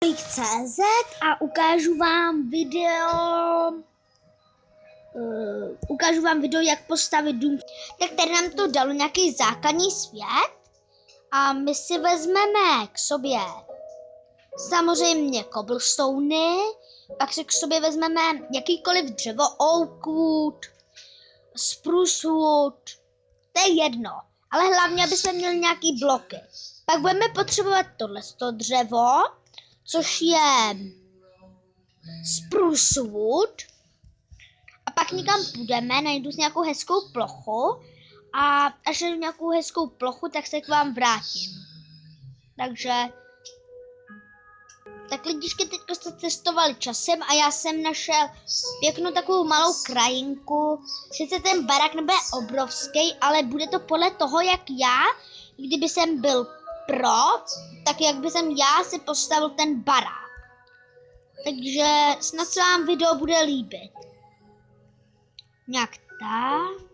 CZ a ukážu vám video, jak postavit dům. Tak tady nám to dalo nějaký základní svět a my si vezmeme k sobě samozřejmě cobblestony, pak si k sobě vezmeme jakýkoliv dřevo, oak wood, spruce wood, to je jedno, ale hlavně, aby jsme měli nějaký bloky. Pak budeme potřebovat tohleto dřevo, což je spruce wood. A pak někam půjdeme, najdu si nějakou hezkou plochu a až najdu nějakou hezkou plochu, tak se k vám vrátím. Takže tak lidičky, teďko jste cestovali časem a já jsem našel pěknou takovou malou krajinku. Sice ten barák nebude obrovský, ale bude to podle toho, jak já, kdyby jsem byl pro, tak jak by jsem já si postavil ten barák. Takže snad se vám video bude líbit. Nějak tak.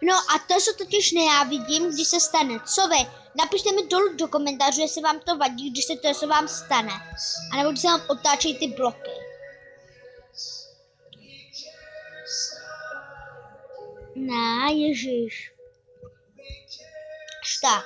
No a to, co totiž nenávidím, když se stane. Co vy? Napište mi dolů do komentářů, jestli vám to vadí, když se to, co vám stane. A nebo když se vám otáčejí ty bloky. Ne, ježiš. Až tak.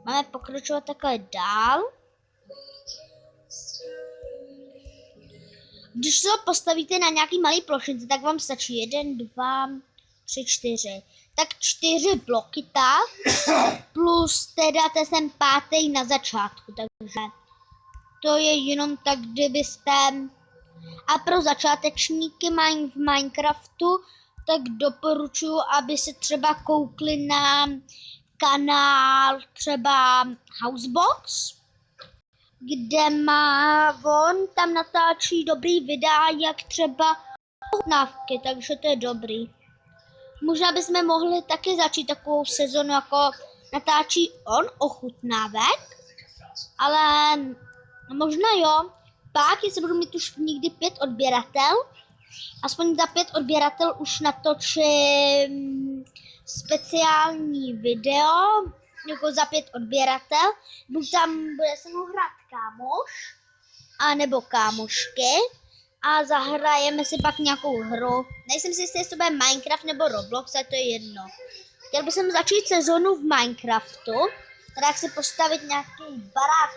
Máme pokračovat takhle dál. Když se ho postavíte na nějaký malý plošince, tak vám stačí 1, 2, 3, 4. Tak 4 bloky tak, plus teda ten pátý na začátku, takže to je jenom tak, kdybyste... A pro začátečníky v Minecraftu, tak doporučuji, aby se třeba koukli na kanál třeba Housebox, kde on tam natáčí dobrý videa, jak třeba ochutnávky, takže to je dobrý. Možná bychom mohli taky začít takovou sezonu, jako natáčí on ochutnávek, ale možná jo. Pak, jestli budu mít už někdy 5 odběratel, aspoň za 5 odběratel už natočím speciální video, jako za 5 odběratel, bude se mnou hrát kámoš, a nebo kámošky a zahrajeme si pak nějakou hru. Nejsem si jistý, jestli to bude Minecraft nebo Roblox, ale to je jedno. Chtěl bych začít sezonu v Minecraftu, teda si postavit nějaký barák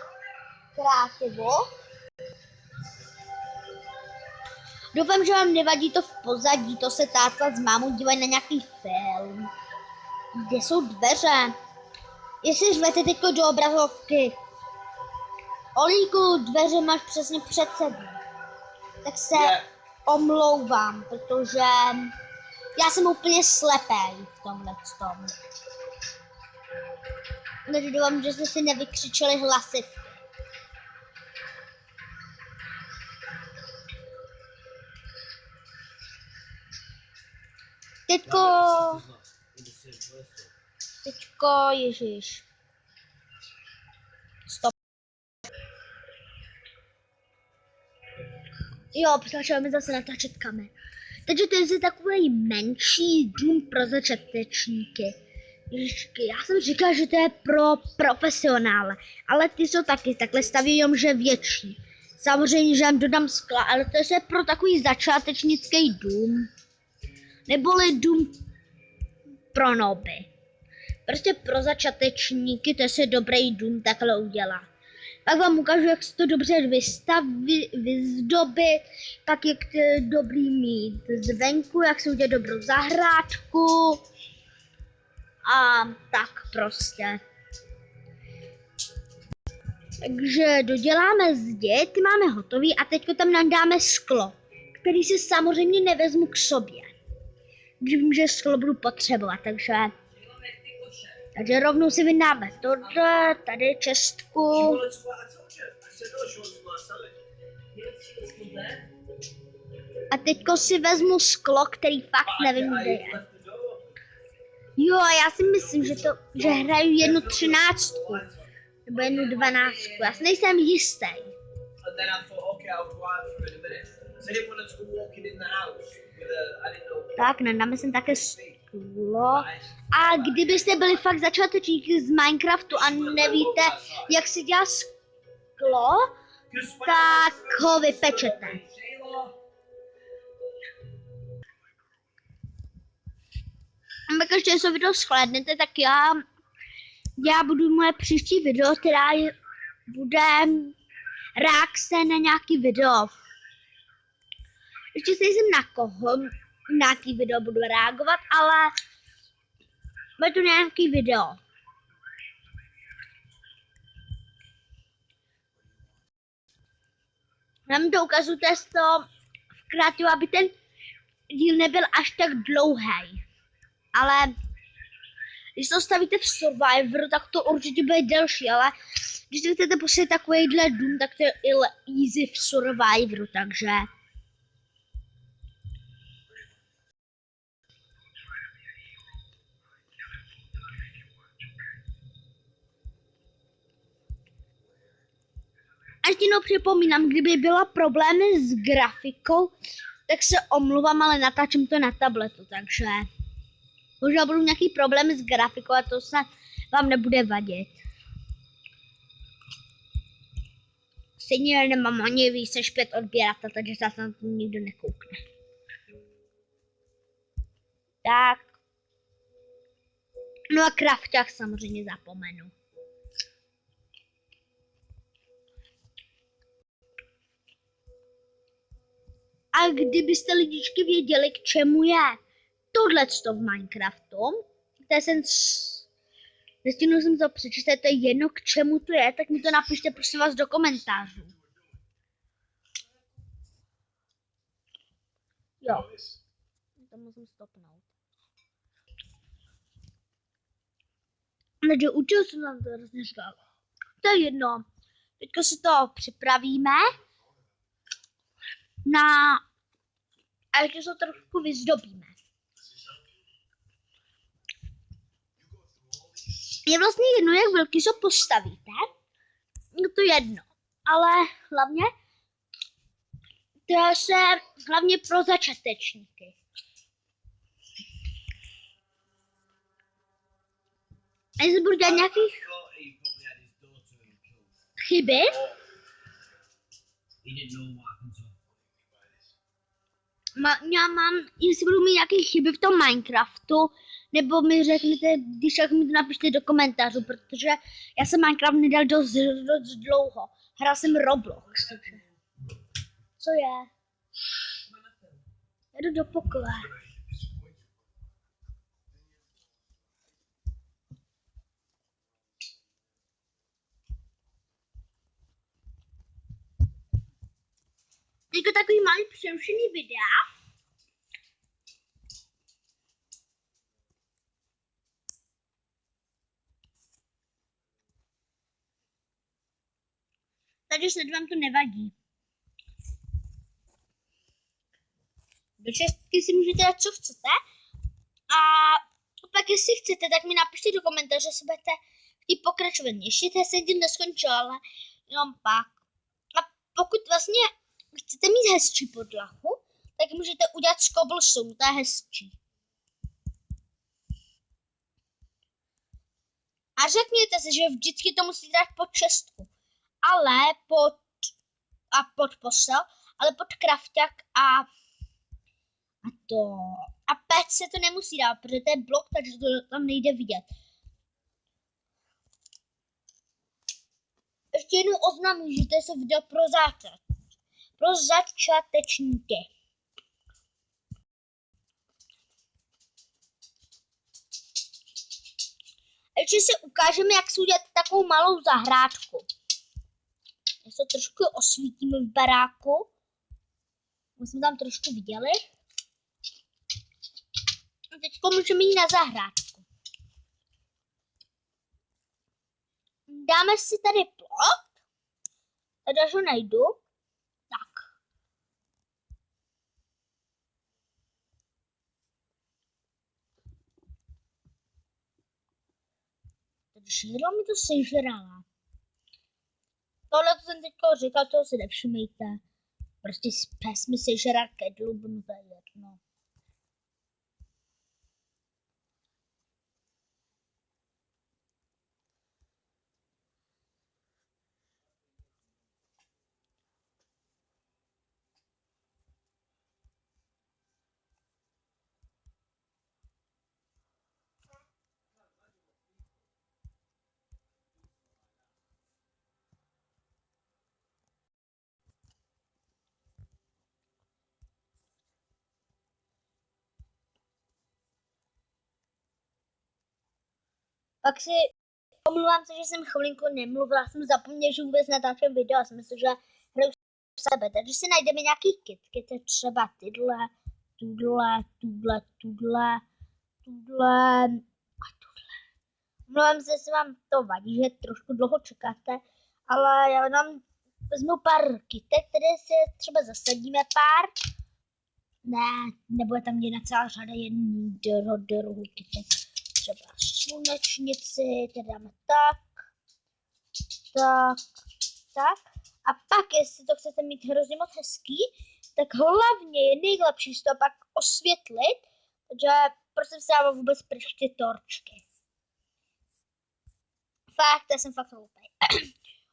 kreativu. Doufám, že vám nevadí to v pozadí, to se táta s mámou dívají na nějaký film. Kde jsou dveře? Jestli žvete teďko do obrazovky. Olíku, dveře máš přesně před sebou. Tak se omlouvám, protože já jsem úplně slepý v tomhle tom. Takže doufám, že jste si nevykřičeli hlasivky. Teďko, ježiš. Stop. Jo, začínáme zase natáčet kamer. Takže to je takový menší dům pro začátečníky. Ježišky, já jsem říkal, že to je pro profesionále, ale ty jsou taky takhle staví, jenom že větší. Samozřejmě, že vám dodám skla, ale to je pro takový začátečnický dům. Neboli dům pro noby. Prostě pro začátečníky to je dobrý dům takhle udělat. Pak vám ukážu, jak se to dobře vyzdobit, pak jak to je dobrý mít zvenku, jak se udělat dobrou zahrádku a tak prostě. Takže doděláme zdi, ty máme hotový a teďko tam nadáme sklo, který si samozřejmě nevezmu k sobě. Když vím, že sklo budu potřebovat, takže rovnou si vydáme tohle, tady čestku. A teďko si vezmu sklo, který fakt nevím, kde je. Jo, já si myslím, že hraju 1.13 nebo 1.12, já si nejsem jistý. Tak, nadáme sem také sklo. Sklo. A kdybyste byli fakt začátečníky z Minecraftu a nevíte, jak se dělá sklo, tak ho vypečete. A každé co video shlédnete, tak já budu moje příští video, která bude reakce na nějaký video. Ještě si nejsem na koho nějaký video budu reagovat, ale bude to nějaký video. Nám to ukazuju to v kreativu, aby ten díl nebyl až tak dlouhý. Ale když to stavíte v Survivoru, tak to určitě bude delší, ale když si chcete postavit takovýhle dům, tak to je easy v Survivoru, takže... A ještě jednou připomínám, kdyby byla problémy s grafikou, tak se omluvám, ale natáčím to na tabletu, takže... Možná budou nějaký problémy s grafikou a to snad vám nebude vadit. Stejně nemám ani víc než 5 odběratel, takže se na to nikdo nekoukne. Tak. No a krafťák samozřejmě zapomenu. A kdybyste lidičky věděli, k čemu je tohleto v Minecraftu, nestihnul jsem to přečíst, to je jedno, k čemu to je, tak mi to napište prosím vás do komentářů. Jo. To musím stopnout. Takže učil jsem nám to hrozně říkal. To je jedno. Teďka si to připravíme. A ještě se to trošku vyzdobíme. Je vlastně jedno, jak velký se postavíte. Je to jedno. Ale hlavně to je hlavně pro začátečníky. A jestli budu dělat nějaký chyby, já mám, jestli budu mít nějaké chyby v tom Minecraftu, nebo mi řekněte, když tak mi to napište do komentářů, protože já jsem Minecraft nedal dost dlouho. Hrál jsem Roblox. Co je? Jdu do pokoje. Jako takový malý přerušený videa. Takže snad vám to nevadí. Do česky si můžete dát, co chcete. A pak, jestli chcete, tak mi napište do komentáře, že se budete chtít pokračovat. Ještě jsem tím neskončil, ale jenom pak. A pokud vlastně chcete mít hezčí podlahu, tak můžete udělat z cobblestone, to je hezčí. A řekněte si, že vždycky to musíte dát pod čestku. Ale pod postel, ale pod krafťák a pec se to nemusí dát, protože to je blok, takže to tam nejde vidět. Ještě jednou oznamuji, že to je video pro začátečníky. Ještě si ukážeme, jak si udělat takovou malou zahrádku. Já se trošku osvítíme v baráku. My jsme tam trošku viděli. A teď můžeme jít na zahrádku. Dáme si tady plot. Tady až ho najdu. Tak. Žíro mi to sežrala. Tohle jsem teďka říkal, toho si nevšimejte. Prostě pes mi sežral kedlu, to je jedno. Pak si omluvám se, že jsem chvilinku nemluvila, jsem zapomněla, že vůbec natáčím video, jsem myslel, že hraju sebe. Takže si najdeme nějaký kit, třeba tyhle, tuhle a tuhle. Omlouvám se, jestli vám to vadí, že trošku dlouho čekáte, ale já vám vezmu pár kytek, které si třeba zasadíme pár. Ne, nebude tam jedna celá řada jedný druhu kytek. Třeba slunečnici, tady dáme tak. A pak, jestli to chcete mít hrozně moc hezký, tak hlavně je nejlepší si to pak osvětlit, takže prosím se dávám vůbec pryč ty torčky. Fakt, já jsem fakt hloupý.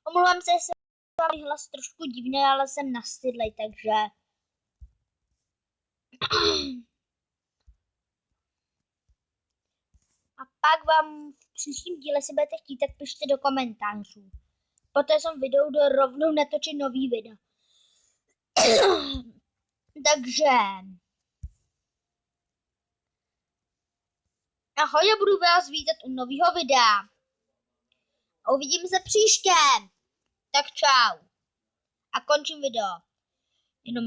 Omlouvám se, jestli mám hlas trošku divný, ale jsem nastydlej, takže... A pak vám v příštím díle, si budete chtít, tak pište do komentářů. Poté jsem video rovnou natočit nový video. Takže... Ahoj, já budu vás vítat u nového videa. A uvidíme se příště. Tak čau. A končím video. Jenom